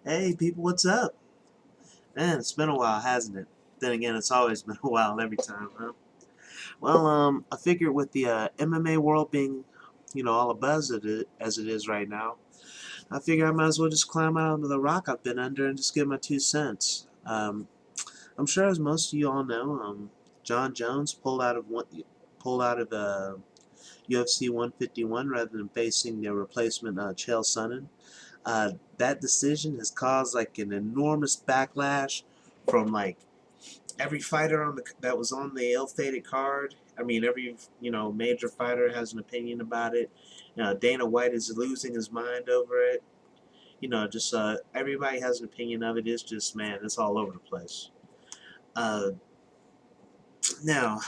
Hey people, what's up? Man, it's been a while, hasn't it? Then again, it's always been a while every time, huh? Well, I figured with the MMA world being, all abuzz as it is right now, I figure I might as well just climb out of the rock I've been under and just give my 2 cents. I'm sure, as most of you all know, John Jones pulled out of UFC 151 rather than facing their replacement Chael Sonnen. That decision has caused like an enormous backlash from like every fighter that was on the ill-fated card. I mean, every major fighter has an opinion about it. Dana White is losing his mind over it. Just everybody has an opinion of it. It's just, man, it's all over the place. Uh, Now,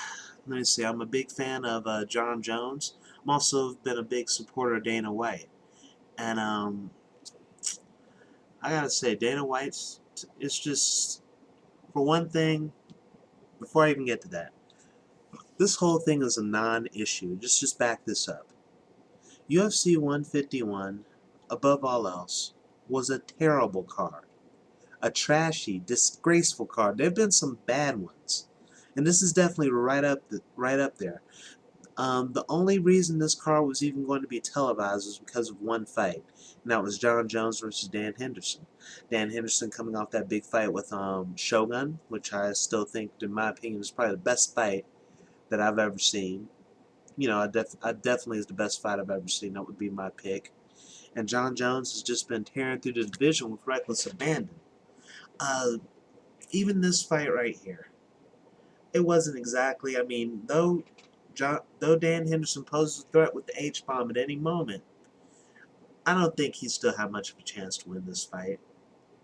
let me see. I'm a big fan of John Jones. I'm also been a big supporter of Dana White, and I gotta say, Dana White's. It's just, for one thing, before I even get to that, this whole thing is a non-issue. Just back this up. UFC 151, above all else, was a terrible card. A trashy, disgraceful card. There have been some bad ones, and this is definitely right up there. The only reason this card was even going to be televised was because of one fight, and that was John Jones versus Dan Henderson. Dan Henderson coming off that big fight with Shogun, which I still think, in my opinion, is probably the best fight that I've ever seen. I definitely is the best fight I've ever seen. That would be my pick. And John Jones has just been tearing through the division with reckless abandon. Uh, Even this fight right here, it wasn't exactly. I mean, though Dan Henderson poses a threat with the H bomb at any moment, I don't think he still had much of a chance to win this fight.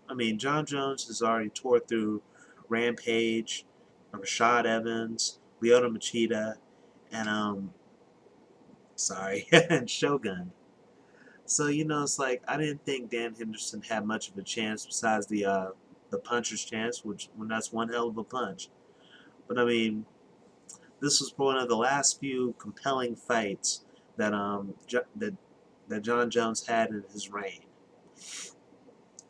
I mean, John Jones has already tore through Rampage, Rashad Evans, Lyoto Machida, and sorry, and Shogun. So it's like I didn't think Dan Henderson had much of a chance besides the puncher's chance, which when that's one hell of a punch. But I mean, this was one of the last few compelling fights that that John Jones had in his reign.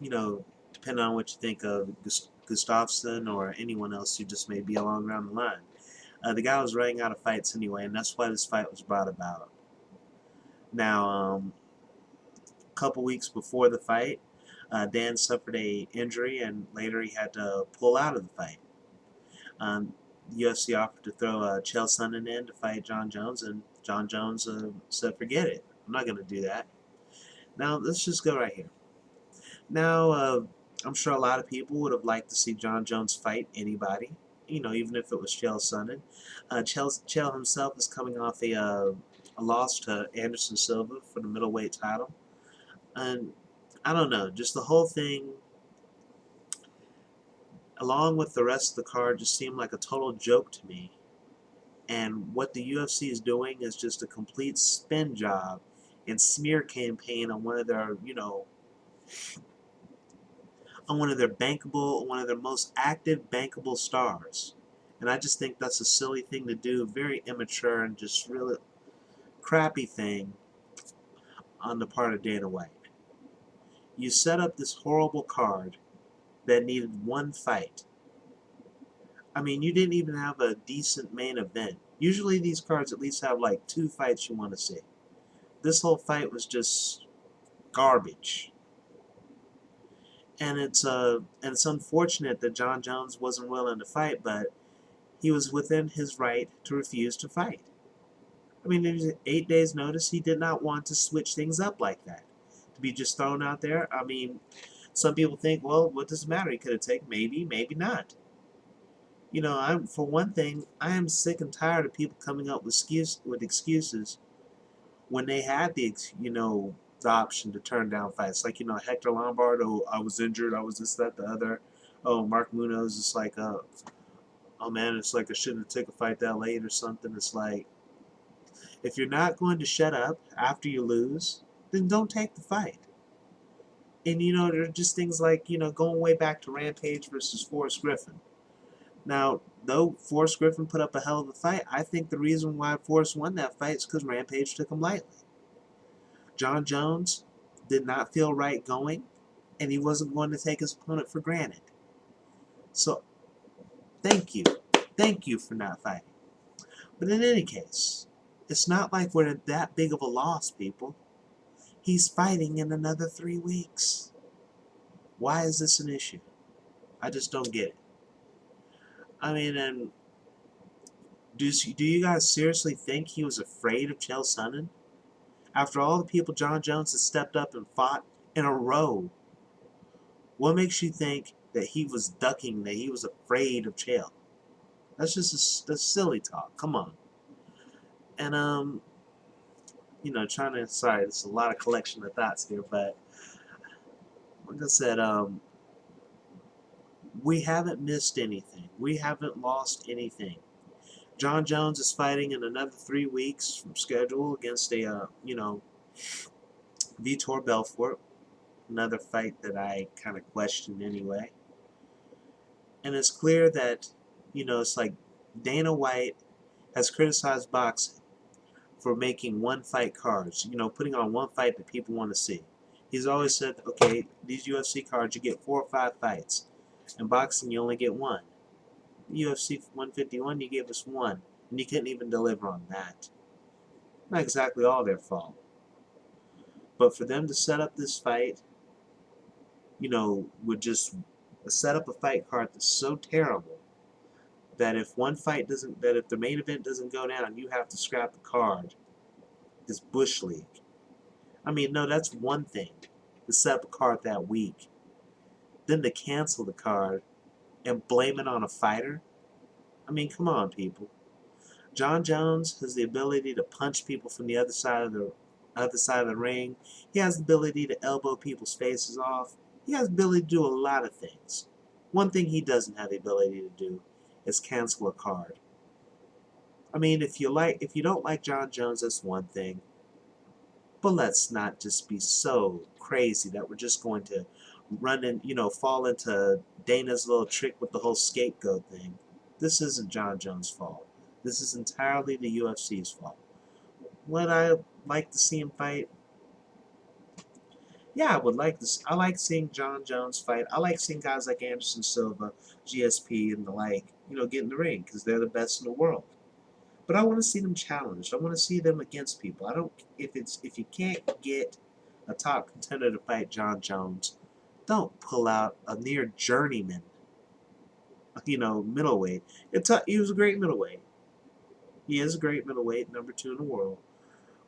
Depending on what you think of Gustafsson or anyone else who just may be along around the line. The guy was running out of fights anyway, and that's why this fight was brought about. Now, a couple weeks before the fight, Dan suffered a injury, and later he had to pull out of the fight. UFC offered to throw Chael Sonnen in to fight John Jones, and John Jones said, "Forget it. I'm not going to do that." Now, let's just go right here. Now, I'm sure a lot of people would have liked to see John Jones fight anybody, even if it was Chael Sonnen. Chael himself is coming off a loss to Anderson Silva for the middleweight title. And I don't know, just the whole thing, along with the rest of the card, just seemed like a total joke to me. And what the UFC is doing is just a complete spin job and smear campaign on one of their most active bankable stars. And I just think that's a silly thing to do, very immature and just really crappy thing on the part of Dana White. You set up this horrible card that needed one fight. I mean, you didn't even have a decent main event. Usually these cards at least have like 2 fights you want to see. This whole fight was just garbage. And it's unfortunate that John Jones wasn't willing to fight, but he was within his right to refuse to fight. I mean, it was 8 days' notice. He did not want to switch things up like that. To be just thrown out there. I mean, some people think, well, what does it matter? He could have taken maybe, maybe not. I'm for one thing, I am sick and tired of people coming up with excuses when they had the option to turn down fights. Like Hector Lombard, oh, I was injured, I was this, that, the other. Oh, Mark Munoz is like, oh man, it's like I shouldn't have taken a fight that late or something. It's like, if you're not going to shut up after you lose, then don't take the fight. And there are just things like going way back to Rampage versus Forrest Griffin. Now, though Forrest Griffin put up a hell of a fight, I think the reason why Forrest won that fight is because Rampage took him lightly. John Jones did not feel right going. and he wasn't going to take his opponent for granted. So, thank you. Thank you for not fighting. But in any case, it's not like we're that big of a loss, people. He's fighting in another 3 weeks. Why is this an issue? I just don't get it. I mean, and do you guys seriously think he was afraid of Chael Sonnen? After all the people John Jones has stepped up and fought in a row, what makes you think that he was ducking, that he was afraid of Chael? That's just that's silly talk. Come on. And sorry, there's a lot of collection of thoughts here, but like I said, we haven't missed anything. We haven't lost anything. John Jones is fighting in another 3 weeks from schedule against a Vitor Belfort, another fight that I kind of questioned anyway. And it's clear that, it's like Dana White has criticized boxing for making one-fight cards, putting on one fight that people want to see. He's always said, okay, these UFC cards, you get 4 or 5 fights. In boxing, you only get 1. UFC 151, you gave us 1, and you couldn't even deliver on that. Not exactly all their fault. But for them to set up this fight, would just set up a fight card that's so terrible that if the main event doesn't go down, you have to scrap the card. It's Bush League. I mean, no, that's one thing, to set up a card that week. Then to cancel the card and blame it on a fighter? I mean, come on, people. John Jones has the ability to punch people from the other side of the ring. He has the ability to elbow people's faces off. He has the ability to do a lot of things. One thing he doesn't have the ability to do is cancel a card. I mean, if you don't like John Jones, that's one thing. But let's not just be so crazy that we're just going to fall into Dana's little trick with the whole scapegoat thing. This isn't John Jones' fault. This is entirely the UFC's fault. Would I like to see him fight? Yeah, I would like to. I like seeing John Jones fight. I like seeing guys like Anderson Silva, GSP, and the like, get in the ring because they're the best in the world. But I want to see them challenged. I want to see them against people. I don't. If you can't get a top contender to fight John Jones, don't pull out a near journeyman. Middleweight. He was a great middleweight. He is a great middleweight, number 2 in the world.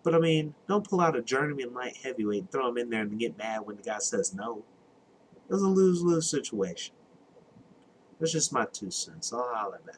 But I mean, don't pull out a journeyman light heavyweight and throw him in there and get mad when the guy says no. It was a lose-lose situation. That's just my 2 cents. I'll holler back.